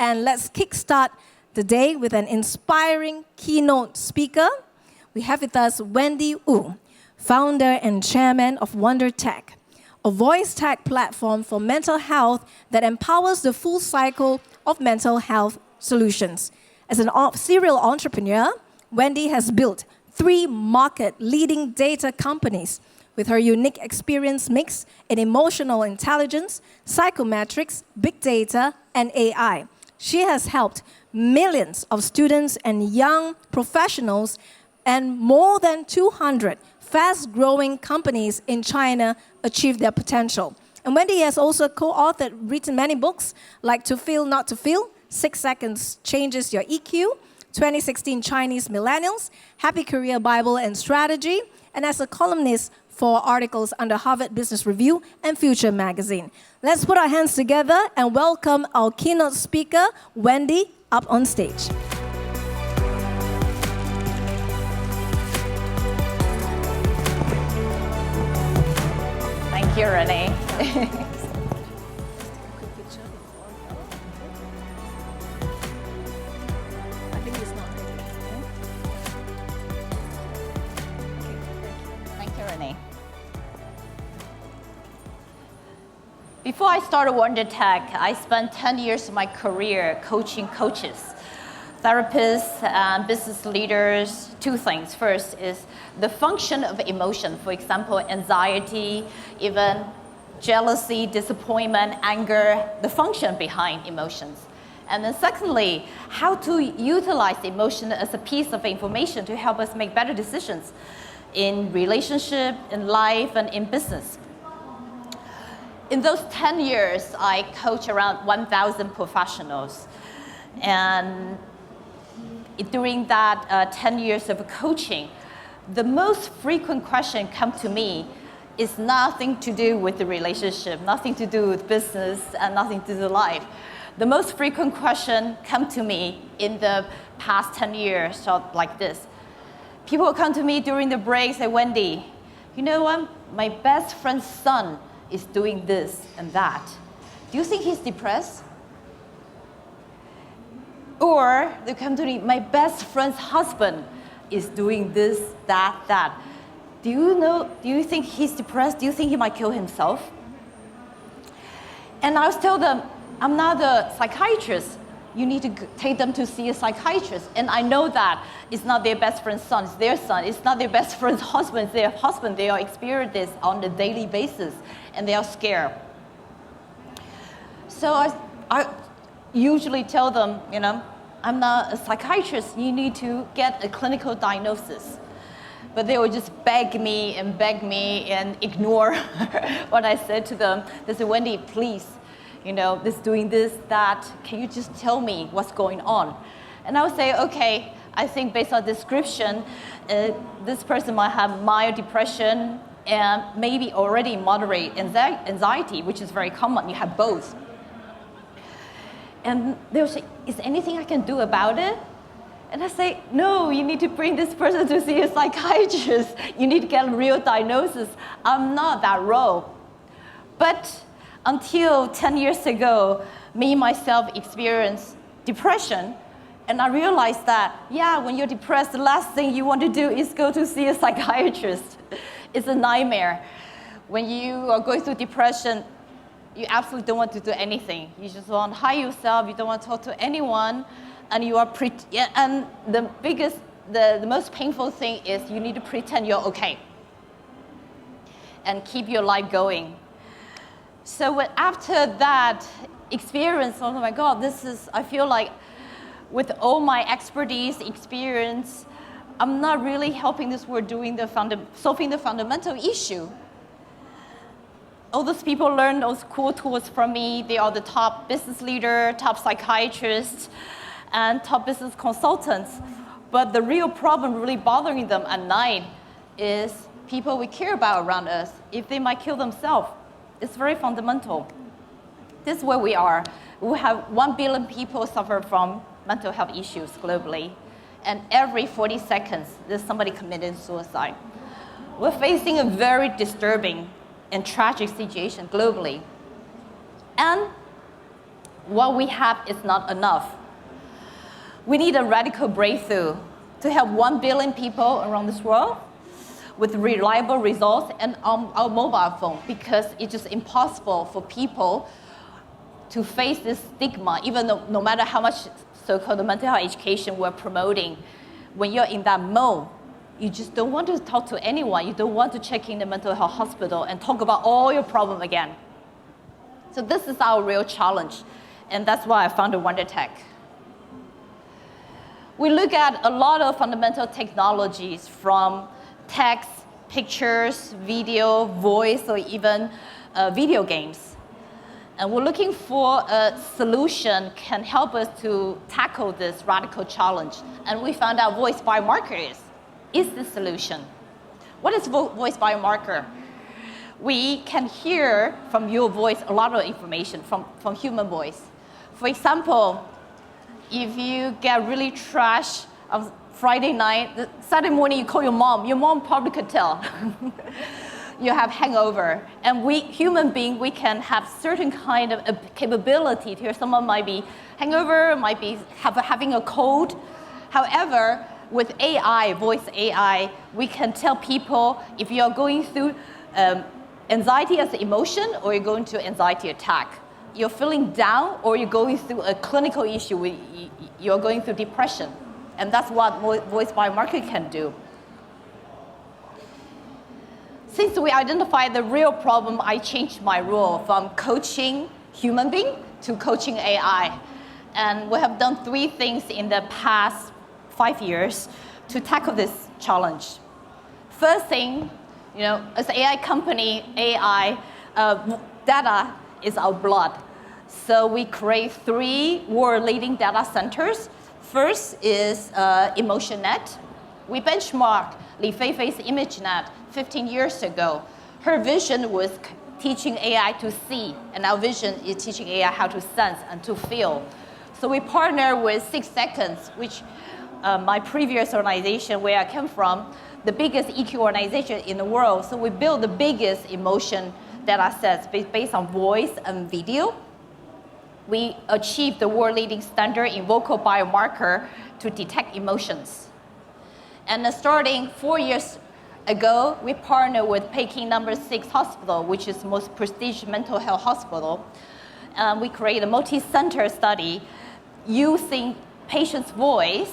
And let's kickstart the day with an inspiring keynote speaker. We have with us Wendy Wu, founder and chairman of Wonder Tech, a voice tech platform for mental health that empowers the full cycle of mental health solutions. As an serial entrepreneur, Wendy has built 3 market-leading data companies with her unique experience mix in emotional intelligence, psychometrics, big data, and AI. She has helped millions of students and young professionals and more than 200 fast-growing companies in China achieve their potential. And Wendy has also co-authored, written many books like To Feel, Not to Feel, 6 Seconds Changes Your EQ, 2016 Chinese Millennials, Happy Career Bible and Strategy, and as a columnist for articles under Harvard Business Review and Future Magazine. Let's put our hands together and welcome our keynote speaker, Wendy, up on stage. Thank you, Renee. Before I started Wonder Tech, I spent 10 years of my career coaching coaches, therapists, and business leaders. 2 things. First is the function of emotion, for example, anxiety, even jealousy, disappointment, anger, the function behind emotions. And then secondly, how to utilize emotion as a piece of information to help us make better decisions in relationship, in life, and in business. In those 10 years, I coached around 1,000 professionals. And during that 10 years of coaching, the most frequent question come to me is nothing to do with the relationship, nothing to do with business, and nothing to do with life. The most frequent question come to me in the past 10 years are like this. People will come to me during the break, say, Wendy, you know what? My best friend's son is doing this and that. Do you think he's depressed? Or they come to me, my best friend's husband is doing this, that. Do you think he's depressed? Do you think he might kill himself? And I always tell them, I'm not a psychiatrist. You need to take them to see a psychiatrist. And I know that it's not their best friend's son, it's their son. It's not their best friend's husband, it's their husband. They are experiencing this on a daily basis, and they are scared. So I usually tell them, I'm not a psychiatrist. You need to get a clinical diagnosis. But they will just beg me and ignore what I said to them. They say, Wendy, please, this doing this, that, can you just tell me what's going on? And I would say, okay, I think based on description, this person might have mild depression and maybe already moderate anxiety, which is very common. You have both. And they'll say, is there anything I can do about it? And I say, no, you need to bring this person to see a psychiatrist. You need to get a real diagnosis. I'm not that role. But until 10 years ago, me, myself, experienced depression. And I realized that, when you're depressed, the last thing you want to do is go to see a psychiatrist. It's a nightmare. When you are going through depression, you absolutely don't want to do anything. You just want to hide yourself. You don't want to talk to anyone. And you are and the most painful thing is you need to pretend you're okay and keep your life going. So after that experience, oh my God, I feel like with all my expertise, experience, I'm not really helping this world solving the fundamental issue. All those people learn those cool tools from me. They are the top business leader, top psychiatrists, and top business consultants. But the real problem really bothering them at night is people we care about around us, if they might kill themselves. It's very fundamental. This is where we are. We have 1 billion people suffer from mental health issues globally. And every 40 seconds, there's somebody committing suicide. We're facing a very disturbing and tragic situation globally. And what we have is not enough. We need a radical breakthrough to help 1 billion people around this world with reliable results and on our mobile phone, because it's just impossible for people to face this stigma, even though no matter how much so-called mental health education we're promoting, when you're in that mode, you just don't want to talk to anyone. You don't want to check in the mental health hospital and talk about all your problem again. So this is our real challenge, and that's why I founded WonderTech. We look at a lot of fundamental technologies from text, pictures, video, voice, or even video games. And we're looking for a solution can help us to tackle this radical challenge. And we found out voice biomarker is the solution. What is voice biomarker? We can hear from your voice a lot of information from human voice. For example, if you get really trash on Friday night, the Saturday morning you call your mom probably could tell. You have hangover. And we, human beings, we can have certain kind of capability to hear someone might be hangover, might be having a cold. However, with AI, voice AI, we can tell people if you're going through anxiety as an emotion or you're going to anxiety attack. You're feeling down or you're going through a clinical issue, you're going through depression. And that's what voice biomarker can do. Since we identified the real problem, I changed my role from coaching human being to coaching AI. And we have done 3 things in the past 5 years to tackle this challenge. First thing, as an AI company, AI data is our blood. So we create 3 world-leading data centers. First is EmotionNet. We benchmarked Li Feifei's ImageNet 15 years ago. Her vision was teaching AI to see, and our vision is teaching AI how to sense and to feel. So we partner with 6 Seconds, which my previous organization where I came from, the biggest EQ organization in the world. So we built the biggest emotion data sets based on voice and video. We achieved the world-leading standard in vocal biomarker to detect emotions. And starting 4 years ago, we partnered with Peking No. 6 Hospital, which is the most prestigious mental health hospital. We created a multi-center study using patient's voice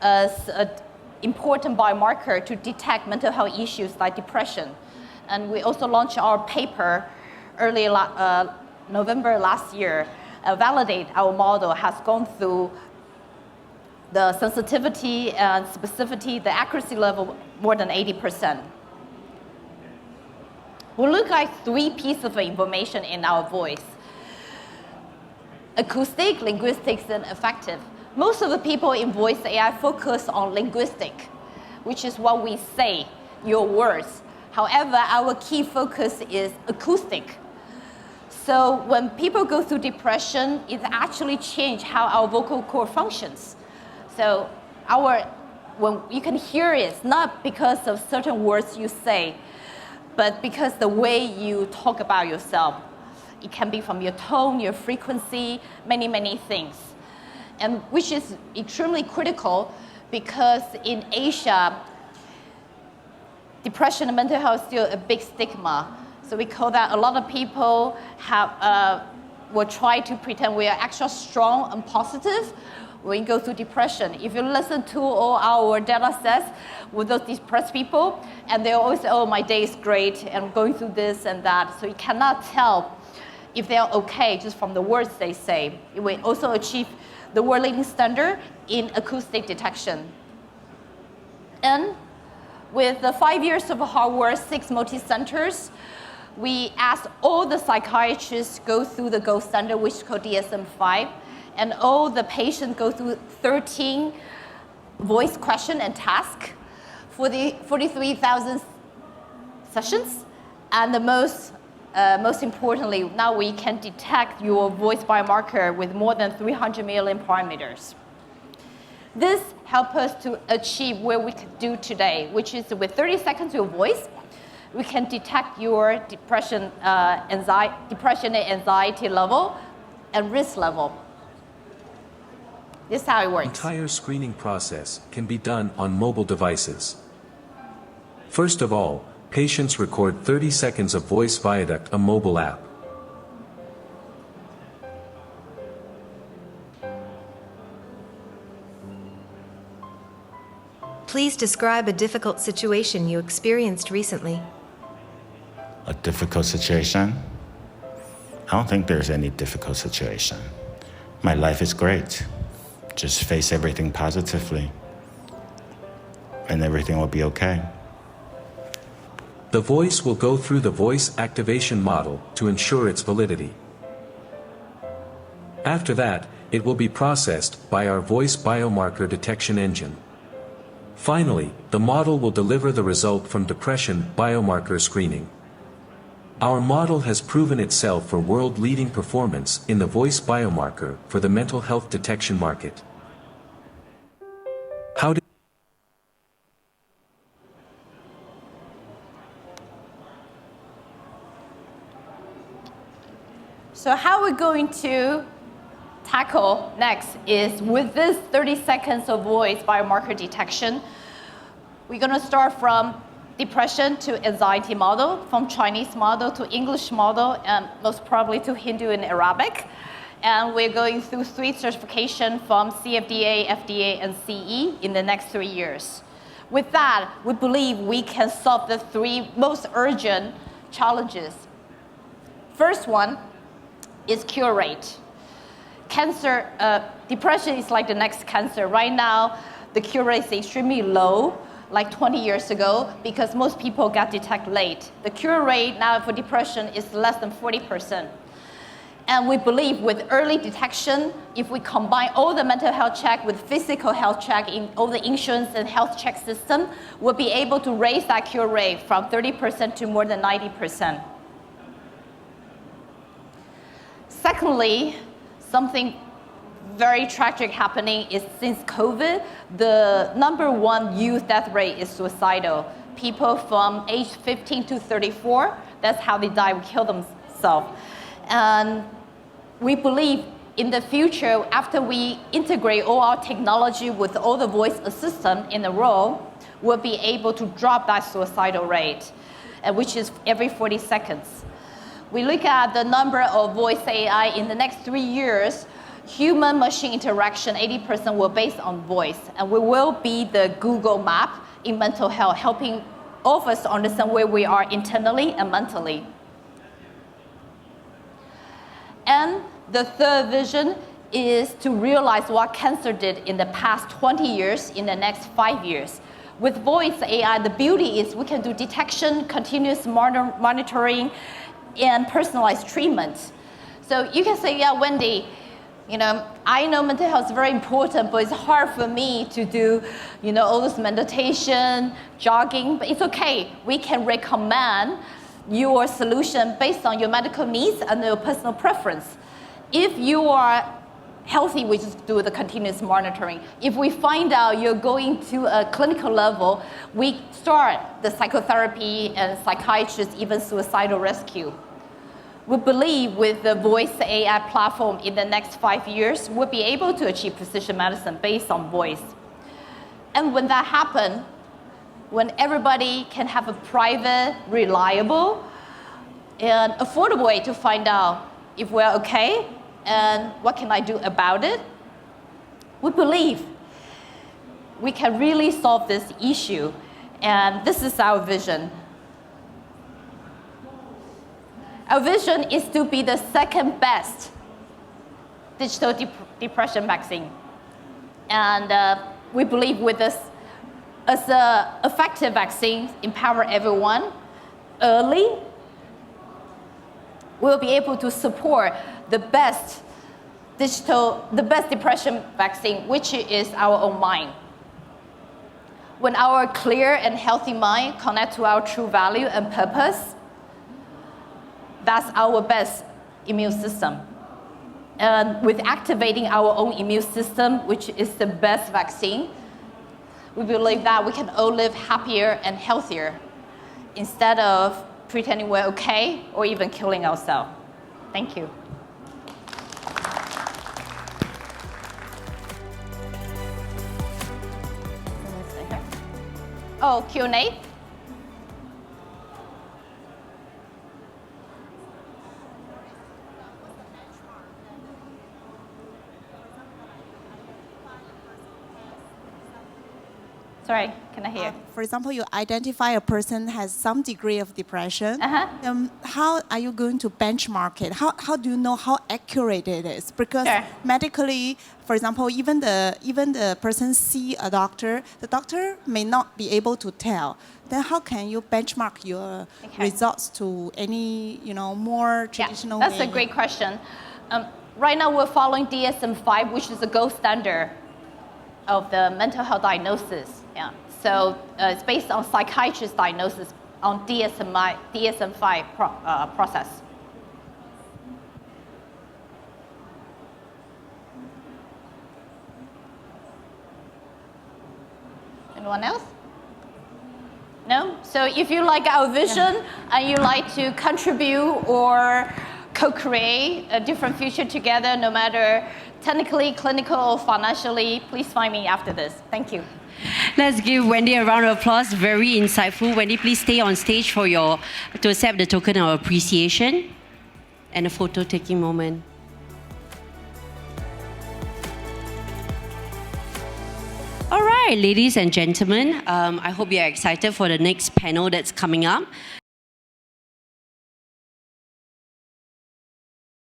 as an important biomarker to detect mental health issues like depression. And we also launched our paper early November last year, validate our model has gone through the sensitivity and specificity, the accuracy level more than 80%. We look at 3 pieces of information in our voice: acoustic, linguistics, and affective. Most of the people in voice AI focus on linguistic, which is what we say, your words. However, our key focus is acoustic. So when people go through depression, it actually changes how our vocal cord functions. So when you can hear it, not because of certain words you say, but because the way you talk about yourself. It can be from your tone, your frequency, many, many things. And which is extremely critical because in Asia, depression and mental health is still a big stigma. So we call that a lot of people will try to pretend we are extra strong and positive when you go through depression. If you listen to all our data sets with those depressed people, and they always say, oh, my day is great, and I'm going through this and that. So you cannot tell if they're okay just from the words they say. We also achieve the world-leading standard in acoustic detection. And with the 5 years of hard work, 6 multi-centers, we asked all the psychiatrists go through the gold standard, which is called DSM-5, and all the patients go through 13 voice question and task for the 43,000 sessions. And the most importantly, now we can detect your voice biomarker with more than 300 million parameters. This helps us to achieve what we could do today, which is with 30 seconds of your voice, we can detect your depression and anxiety level and risk level. This is how it works. The entire screening process can be done on mobile devices. First of all, patients record 30 seconds of voice via a mobile app. Please describe a difficult situation you experienced recently. A difficult situation? I don't think there's any difficult situation. My life is great. Just face everything positively, and everything will be okay. The voice will go through the voice activation model to ensure its validity. After that, it will be processed by our voice biomarker detection engine. Finally, the model will deliver the result from depression biomarker screening. Our model has proven itself for world-leading performance in the voice biomarker for the mental health detection market. So how we're going to tackle next is with this 30 seconds of voice biomarker detection, we're going to start from depression to anxiety model, from Chinese model to English model, and most probably to Hindu and Arabic. And we're going through 3 certifications from CFDA, FDA, and CE in the next 3 years. With that, we believe we can solve the 3 most urgent challenges. First one is cure rate. Cancer, depression is like the next cancer. Right now, the cure rate is extremely low, like 20 years ago, because most people got detected late. The cure rate now for depression is less than 40%. And we believe with early detection, if we combine all the mental health check with physical health check in all the insurance and health check system, we'll be able to raise that cure rate from 30% to more than 90%. Secondly, something very tragic happening is since COVID, the #1 youth death rate is suicidal. People from age 15 to 34, that's how they die, kill themselves. And we believe in the future, after we integrate all our technology with all the voice assistant in a row, we'll be able to drop that suicidal rate, which is every 40 seconds. We look at the number of voice AI in the next 3 years, human-machine interaction, 80% will be based on voice, and we will be the Google map in mental health, helping all of us to understand where we are internally and mentally. And the third vision is to realize what cancer did in the past 20 years in the next 5 years. With voice AI, the beauty is we can do detection, continuous monitoring, and personalized treatment. So you can say, yeah, Wendy, I know mental health is very important, but it's hard for me to do, all this meditation, jogging, but it's okay. We can recommend your solution based on your medical needs and your personal preference. If you are healthy, we just do the continuous monitoring. If we find out you're going to a clinical level, we start the psychotherapy and psychiatrist, even suicidal rescue. We believe with the voice AI platform in the next 5 years, we'll be able to achieve precision medicine based on voice. And when that happens, when everybody can have a private, reliable, and affordable way to find out if we're okay and what can I do about it, we believe we can really solve this issue. And this is our vision. Our vision is to be the second best digital depression vaccine. And we believe with this, as an effective vaccine, empower everyone early, we'll be able to support the best depression vaccine, which is our own mind. When our clear and healthy mind connect to our true value and purpose, that's our best immune system. And with activating our own immune system, which is the best vaccine, we believe that we can all live happier and healthier instead of pretending we're okay or even killing ourselves. Thank you. Oh, Q&A? Sorry, can I hear? For example, you identify a person has some degree of depression. Uh-huh. How are you going to benchmark it? How do you know how accurate it is? Because Sure. medically, for example, even the person see a doctor, the doctor may not be able to tell. Then how can you benchmark your results to any more traditional That's way? a great question. Right now we're following DSM-5, which is the gold standard of the mental health diagnosis. Yeah. So it's based on psychiatrist diagnosis on DSM-5 process. Anyone else? No? So if you like our vision and you like to contribute or co-create a different future together, no matter technically, clinical, or financially, please find me after this. Thank you. Let's give Wendy a round of applause. Very insightful. Wendy, please stay on stage to accept the token of appreciation and a photo-taking moment. All right, ladies and gentlemen, I hope you're excited for the next panel that's coming up.